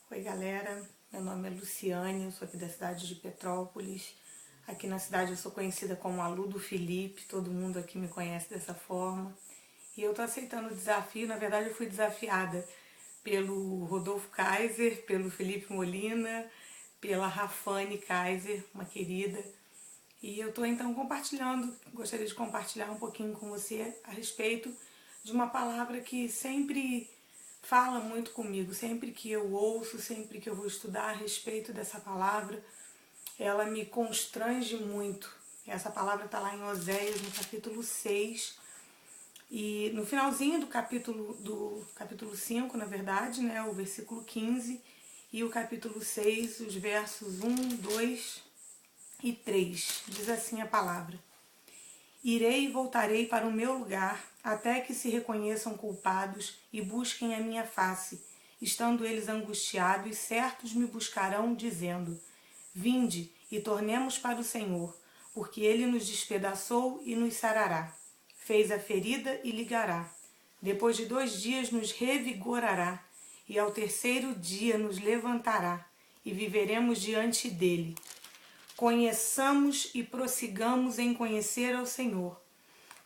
Oi galera, meu nome é Luciane, eu sou aqui da cidade de Petrópolis. Aqui na cidade eu sou conhecida como a Lu do Felipe, todo mundo aqui me conhece dessa forma. E eu tô aceitando o desafio, na verdade eu fui desafiada pelo Rodolfo Kaiser, pelo Felipe Molina, pela Rafane Kaiser, uma querida. E eu tô então gostaria de compartilhar um pouquinho com você a respeito de uma palavra que sempre fala muito comigo, sempre que eu ouço, sempre que eu vou estudar a respeito dessa palavra, ela me constrange muito. Essa palavra está lá em Oséias, no capítulo 6, e no finalzinho do capítulo 5, na verdade, né, o versículo 15, e o capítulo 6, os versos 1, 2 e 3. Diz assim a palavra: Irei e voltarei para o meu lugar, até que se reconheçam culpados e busquem a minha face. Estando eles angustiados, certos me buscarão, dizendo: Vinde e tornemos para o Senhor, porque ele nos despedaçou e nos sarará. Fez a ferida e ligará. Depois de 2 dias nos revigorará, e ao terceiro dia nos levantará, e viveremos diante dele. Conheçamos e prossigamos em conhecer ao Senhor.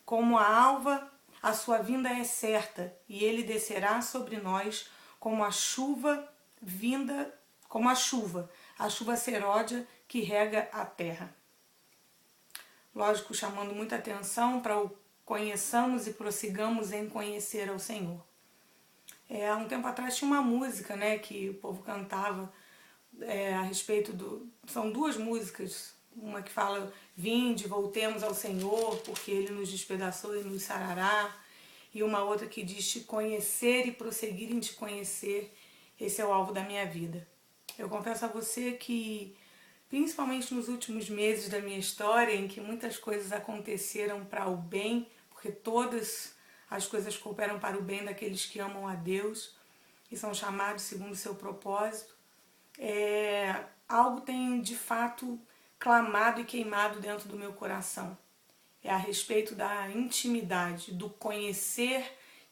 Como a alva, a sua vinda é certa, e ele descerá sobre nós como a chuva a chuva seródia que rega a terra. Lógico, chamando muita atenção para o conheçamos e prossigamos em conhecer ao Senhor. Há um tempo atrás tinha uma música, né, que o povo cantava a respeito do... São 2 músicas, uma que fala: Vinde, voltemos ao Senhor, porque Ele nos despedaçou e nos sarará, e uma outra que diz: Te conhecer e prosseguir em te conhecer, esse é o alvo da minha vida. Eu confesso a você que, principalmente nos últimos meses da minha história, em que muitas coisas aconteceram para o bem, porque todas as coisas cooperam para o bem daqueles que amam a Deus e são chamados segundo o seu propósito, algo tem de fato clamado e queimado dentro do meu coração. É a respeito da intimidade, do conhecer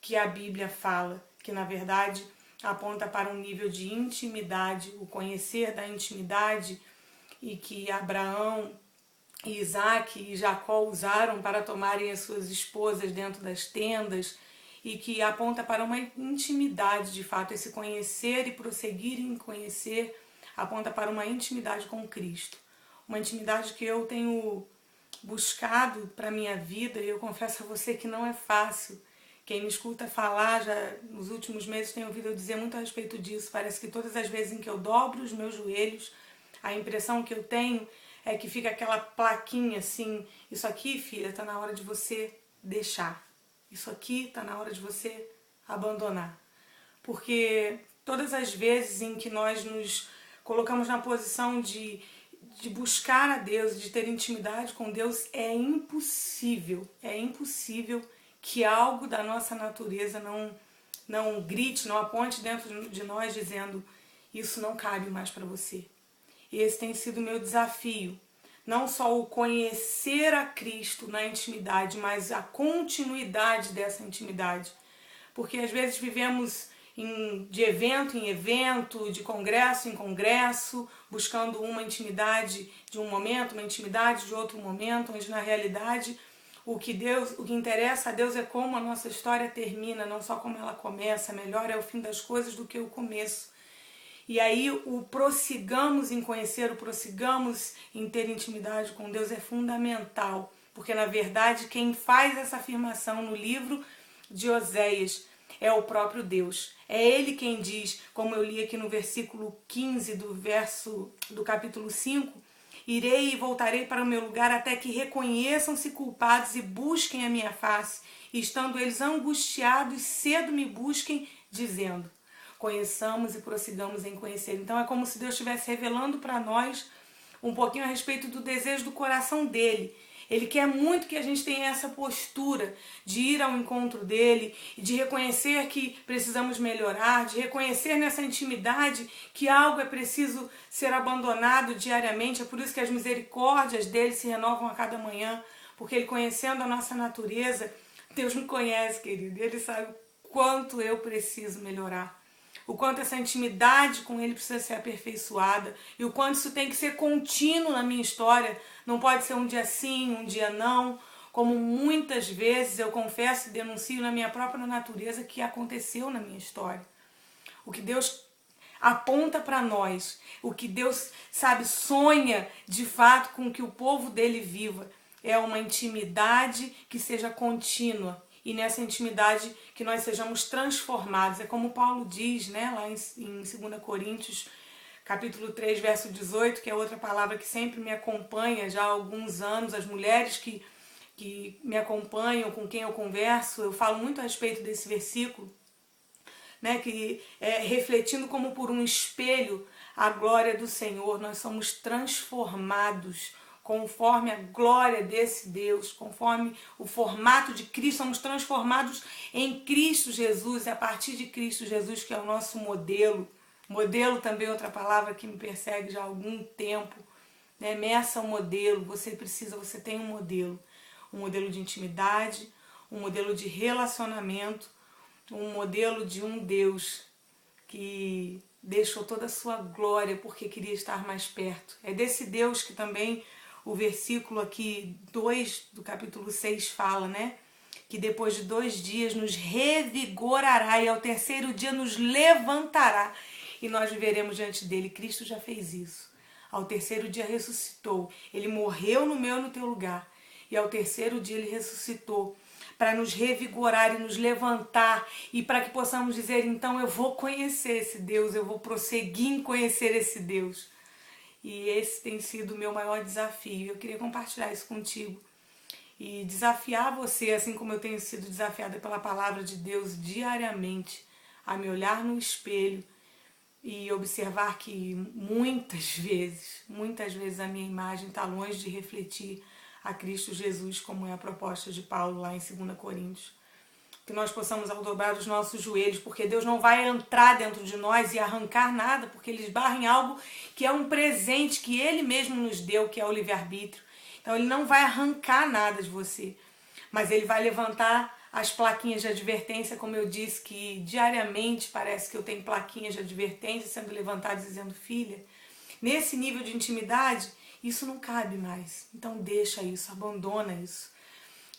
que a Bíblia fala, que na verdade aponta para um nível de intimidade, o conhecer da intimidade, e que Abraão, Isaac e Jacó usaram para tomarem as suas esposas dentro das tendas, e que aponta para uma intimidade de fato. Esse conhecer e prosseguir em conhecer aponta para uma intimidade com Cristo. Uma intimidade que eu tenho buscado para a minha vida, e eu confesso a você que não é fácil. Quem me escuta falar já nos últimos meses tem ouvido eu dizer muito a respeito disso. Parece que todas as vezes em que eu dobro os meus joelhos, a impressão que eu tenho é que fica aquela plaquinha assim: isso aqui, filha, está na hora de você deixar. Isso aqui está na hora de você abandonar. Porque todas as vezes em que nós nos colocamos na posição de buscar a Deus, de ter intimidade com Deus, é impossível que algo da nossa natureza não grite, não aponte dentro de nós dizendo: isso não cabe mais para você. E esse tem sido o meu desafio. Não só o conhecer a Cristo na intimidade, mas a continuidade dessa intimidade. Porque às vezes vivemos de evento em evento, de congresso em congresso, buscando uma intimidade de um momento, uma intimidade de outro momento, onde na realidade o que interessa a Deus é como a nossa história termina, não só como ela começa. Melhor é o fim das coisas do que o começo. E aí o prossigamos em conhecer, o prossigamos em ter intimidade com Deus é fundamental, porque na verdade quem faz essa afirmação no livro de Oséias é o próprio Deus. É Ele quem diz, como eu li aqui no versículo 15 do capítulo 5, Irei e voltarei para o meu lugar até que reconheçam-se culpados e busquem a minha face, e estando eles angustiados, cedo me busquem, dizendo: Conheçamos e prossigamos em conhecer. Então é como se Deus estivesse revelando para nós um pouquinho a respeito do desejo do coração dele. Ele quer muito que a gente tenha essa postura de ir ao encontro dele, de reconhecer que precisamos melhorar, de reconhecer nessa intimidade que algo é preciso ser abandonado diariamente. É por isso que as misericórdias dele se renovam a cada manhã, porque ele, conhecendo a nossa natureza, Deus me conhece, querido, ele sabe quanto eu preciso melhorar, o quanto essa intimidade com Ele precisa ser aperfeiçoada e o quanto isso tem que ser contínuo na minha história. Não pode ser um dia sim, um dia não, como muitas vezes eu confesso e denuncio na minha própria natureza que aconteceu na minha história. O que Deus aponta para nós, o que Deus, sabe, sonha de fato com que o povo dele viva, é uma intimidade que seja contínua. E nessa intimidade que nós sejamos transformados. É como Paulo diz, né, lá em 2 Coríntios, capítulo 3, verso 18, que é outra palavra que sempre me acompanha já há alguns anos. As mulheres que me acompanham, com quem eu converso, eu falo muito a respeito desse versículo, né, que refletindo como por um espelho a glória do Senhor, nós somos transformados conforme a glória desse Deus, conforme o formato de Cristo, somos transformados em Cristo Jesus, a partir de Cristo Jesus, que é o nosso modelo. Modelo também é outra palavra que me persegue já há algum tempo, né? Meça o modelo, você tem um modelo de intimidade, um modelo de relacionamento, um modelo de um Deus que deixou toda a sua glória porque queria estar mais perto. É desse Deus que também o versículo aqui 2 do capítulo 6 fala, né? Que depois de 2 dias nos revigorará e ao terceiro dia nos levantará e nós viveremos diante dele. Cristo já fez isso. Ao terceiro dia ressuscitou. Ele morreu no meu e no teu lugar. E ao terceiro dia ele ressuscitou para nos revigorar e nos levantar e para que possamos dizer, então eu vou conhecer esse Deus, eu vou prosseguir em conhecer esse Deus. E esse tem sido o meu maior desafio. Eu queria compartilhar isso contigo e desafiar você, assim como eu tenho sido desafiada pela palavra de Deus diariamente, a me olhar no espelho e observar que muitas vezes a minha imagem está longe de refletir a Cristo Jesus, como é a proposta de Paulo lá em 2 Coríntios. Que nós possamos dobrar os nossos joelhos, porque Deus não vai entrar dentro de nós e arrancar nada, porque Ele esbarra em algo que é um presente que Ele mesmo nos deu, que é o livre-arbítrio. Então Ele não vai arrancar nada de você, mas Ele vai levantar as plaquinhas de advertência, como eu disse, que diariamente parece que eu tenho plaquinhas de advertência sendo levantadas dizendo, filha, nesse nível de intimidade, isso não cabe mais. Então deixa isso, abandona isso.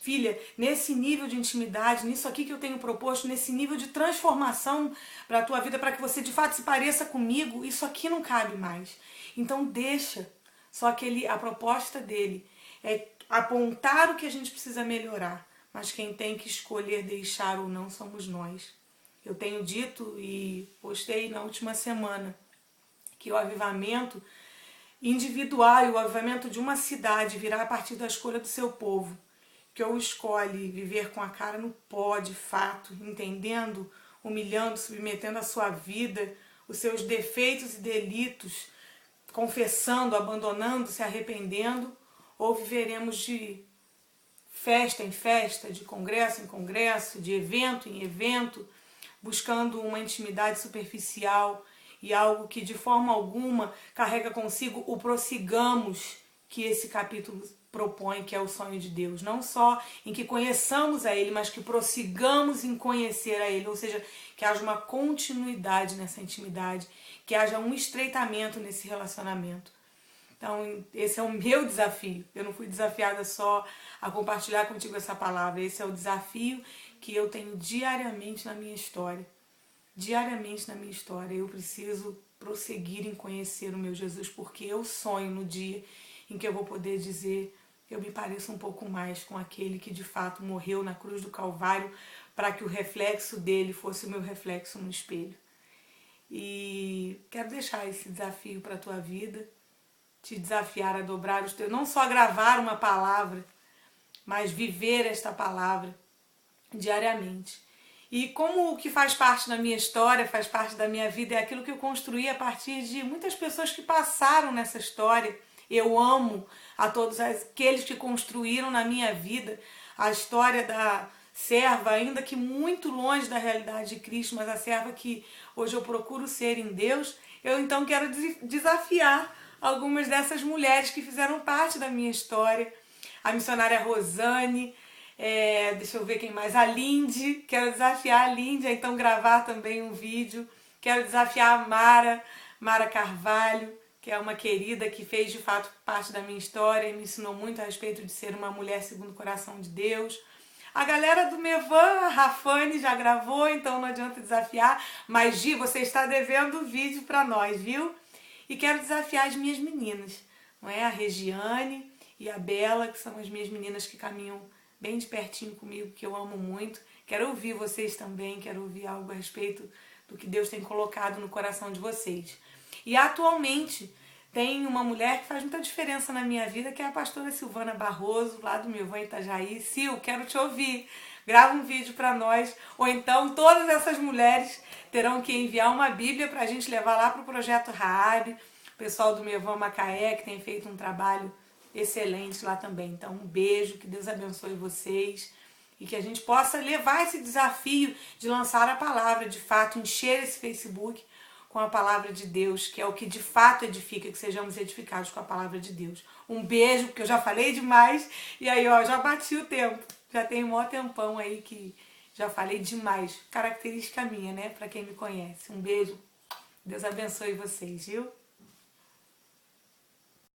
Filha, nesse nível de intimidade, nisso aqui que eu tenho proposto, nesse nível de transformação para a tua vida, para que você de fato se pareça comigo, isso aqui não cabe mais. Então deixa. Só que a proposta dele é apontar o que a gente precisa melhorar, mas quem tem que escolher deixar ou não somos nós. Eu tenho dito e postei na última semana que o avivamento individual e o avivamento de uma cidade virá a partir da escolha do seu povo, que ou escolhe viver com a cara no pó de fato, entendendo, humilhando, submetendo a sua vida, os seus defeitos e delitos, confessando, abandonando, se arrependendo, ou viveremos de festa em festa, de congresso em congresso, de evento em evento, buscando uma intimidade superficial e algo que de forma alguma carrega consigo o prossigamos que esse capítulo propõe, que é o sonho de Deus. Não só em que conheçamos a Ele, mas que prossigamos em conhecer a Ele, ou seja, que haja uma continuidade nessa intimidade, que haja um estreitamento nesse relacionamento. Então, esse é o meu desafio. Eu não fui desafiada só a compartilhar contigo essa palavra. Esse é o desafio que eu tenho diariamente na minha história. Diariamente na minha história. Eu preciso prosseguir em conhecer o meu Jesus, porque eu sonho no dia em que eu vou poder dizer, eu me pareço um pouco mais com aquele que de fato morreu na cruz do Calvário para que o reflexo dele fosse o meu reflexo no espelho. E quero deixar esse desafio para a tua vida, te desafiar a dobrar os teus, não só gravar uma palavra, mas viver esta palavra diariamente. E como o que faz parte da minha história, faz parte da minha vida, é aquilo que eu construí a partir de muitas pessoas que passaram nessa história. Eu amo a todos aqueles que construíram na minha vida a história da serva, ainda que muito longe da realidade de Cristo, mas a serva que hoje eu procuro ser em Deus. Eu então quero desafiar algumas dessas mulheres que fizeram parte da minha história. A missionária Rosane, deixa eu ver quem mais, a Lindy, quero desafiar a Lindy a então gravar também um vídeo Quero desafiar a Mara Carvalho, que é uma querida que fez de fato parte da minha história e me ensinou muito a respeito de ser uma mulher segundo o coração de Deus. A galera do Mevan, a Rafane já gravou, então não adianta desafiar. Mas Gi, você está devendo vídeo para nós, viu? E quero desafiar as minhas meninas, não é? A Regiane e a Bela, que são as minhas meninas que caminham bem de pertinho comigo, que eu amo muito. Quero ouvir vocês também, quero ouvir algo a respeito do que Deus tem colocado no coração de vocês. E atualmente tem uma mulher que faz muita diferença na minha vida, que é a pastora Silvana Barroso, lá do Mevan Itajaí. Sil, quero te ouvir. Grava um vídeo para nós. Ou então todas essas mulheres terão que enviar uma Bíblia para a gente levar lá para o Projeto Raab. O pessoal do Mevan Macaé, que tem feito um trabalho excelente lá também. Então um beijo, que Deus abençoe vocês. E que a gente possa levar esse desafio de lançar a palavra, de fato, encher esse Facebook com a palavra de Deus, que é o que de fato edifica, que sejamos edificados com a palavra de Deus. Um beijo, porque eu já falei demais, e aí, ó, já bati o tempo. Já tem um maior tempão aí que já falei demais. Característica minha, né, pra quem me conhece. Um beijo, Deus abençoe vocês, viu?